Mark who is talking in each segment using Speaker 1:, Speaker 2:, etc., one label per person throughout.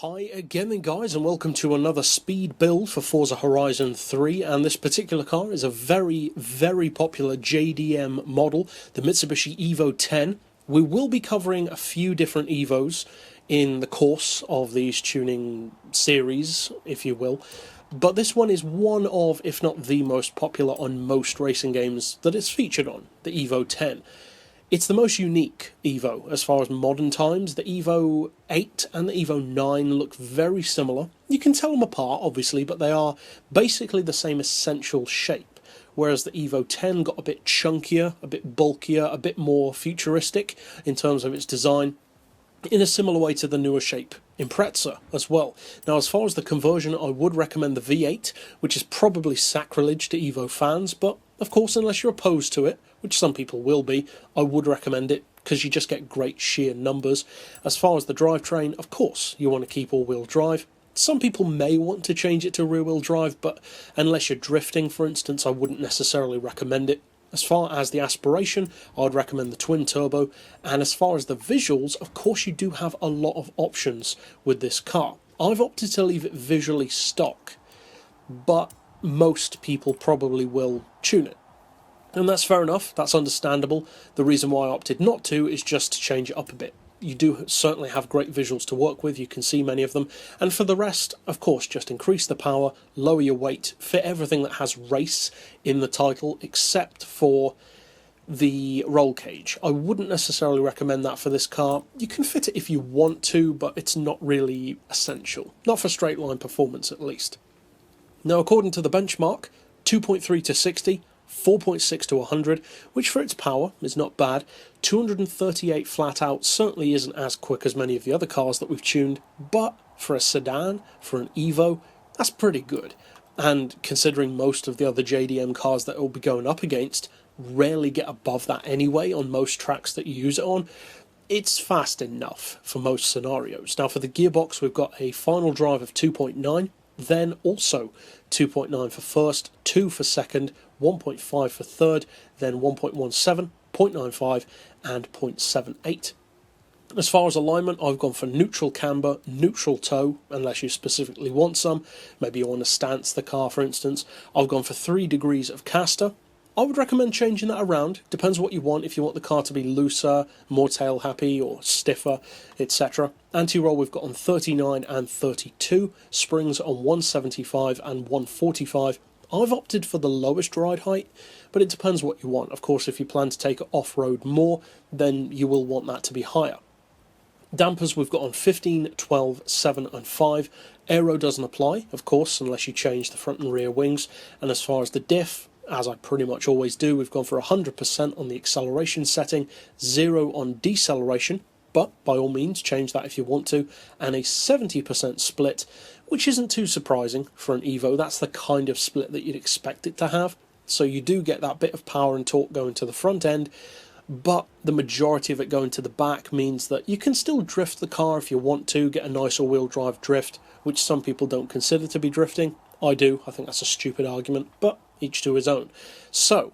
Speaker 1: Hi again then guys, and welcome to another speed build for Forza Horizon 3, and this particular car is a very popular JDM model, the Mitsubishi Evo 10. We will be covering a few different Evos in the course of these tuning series, if you will, but this one is one of, if not the most popular on most racing games that it's featured on, the Evo 10. It's the most unique Evo as far as modern times. The Evo 8 and the Evo 9 look very similar. You can tell them apart, obviously, but they are basically the same essential shape. Whereas the Evo 10 got a bit chunkier, a bit bulkier, a bit more futuristic in terms of its design, in a similar way to the newer shape Impreza as well. Now, as far as the conversion, I would recommend the V8, which is probably sacrilege to Evo fans, but of course, unless you're opposed to it, which some people will be, I would recommend it because you just get great sheer numbers. As far as the drivetrain, of course, you want to keep all-wheel drive. Some people may want to change it to rear-wheel drive, but unless you're drifting, for instance, I wouldn't necessarily recommend it. As far as the aspiration, I'd recommend the twin-turbo, and as far as the visuals, of course you do have a lot of options with this car. I've opted to leave it visually stock, but most people probably will tune it. And that's fair enough, that's understandable. The reason why I opted not to is just to change it up a bit. You do certainly have great visuals to work with, you can see many of them, and for the rest, of course, just increase the power, lower your weight, fit everything that has race in the title, except for the roll cage. I wouldn't necessarily recommend that for this car. You can fit it if you want to, but it's not really essential. Not for straight line performance, at least. Now, according to the benchmark, 2.3 to 60, 4.6 to 100, which for its power is not bad. 238 flat out certainly isn't as quick as many of the other cars that we've tuned, but for a sedan, for an Evo, that's pretty good. And considering most of the other JDM cars that it will be going up against rarely get above that anyway on most tracks that you use it on, it's fast enough for most scenarios. Now, for the gearbox, we've got a final drive of 2.9, then also 2.9 for first, 2 for second, 1.5 for third, then 1.17, 0.95 and 0.78. As far as alignment, I've gone for neutral camber, neutral toe, unless you specifically want some. Maybe you want to stance the car, for instance. I've gone for 3 degrees of caster. I would recommend changing that around. Depends what you want. If you want the car to be looser, more tail happy or stiffer, etc. Anti-roll we've got on 39 and 32. Springs on 175 and 145. I've opted for the lowest ride height, but it depends what you want. Of course, if you plan to take it off-road more, then you will want that to be higher. Dampers we've got on 15, 12, 7 and 5. Aero doesn't apply, of course, unless you change the front and rear wings. And as far as the diff, as I pretty much always do, we've gone for 100% on the acceleration setting, 0 on deceleration, but by all means change that if you want to, and a 70% split, which isn't too surprising for an Evo. That's the kind of split that you'd expect it to have. So you do get that bit of power and torque going to the front end, but the majority of it going to the back means that you can still drift the car if you want to, get a nice all-wheel drive drift, which some people don't consider to be drifting. I do. I think that's a stupid argument, but each to his own. So,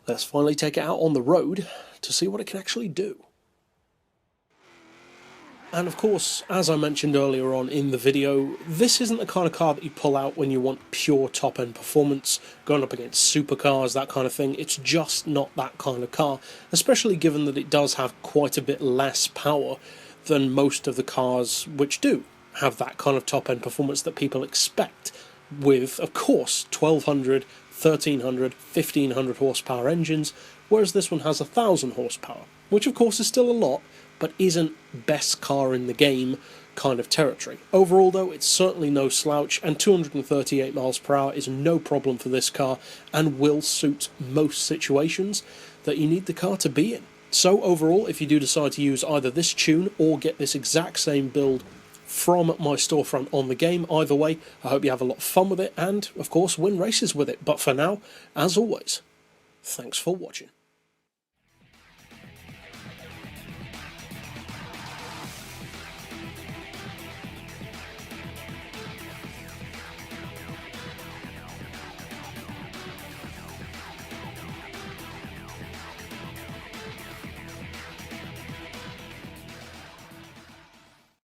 Speaker 1: let's finally take it out on the road to see what it can actually do. And of course, as I mentioned earlier on in the video, this isn't the kind of car that you pull out when you want pure top-end performance, going up against supercars, that kind of thing. It's just not that kind of car, especially given that it does have quite a bit less power than most of the cars which do have that kind of top-end performance that people expect, with, of course, 1200, 1300, 1500 horsepower engines, whereas this one has 1000 horsepower, which of course is still a lot, but isn't best car in the game kind of territory. Overall though, it's certainly no slouch, and 238 miles per hour is no problem for this car, and will suit most situations that you need the car to be in. So overall, if you do decide to use either this tune or get this exact same build from my storefront on the game, either way, I hope you have a lot of fun with it, and of course win races with it. But for now, as always, thanks for watching.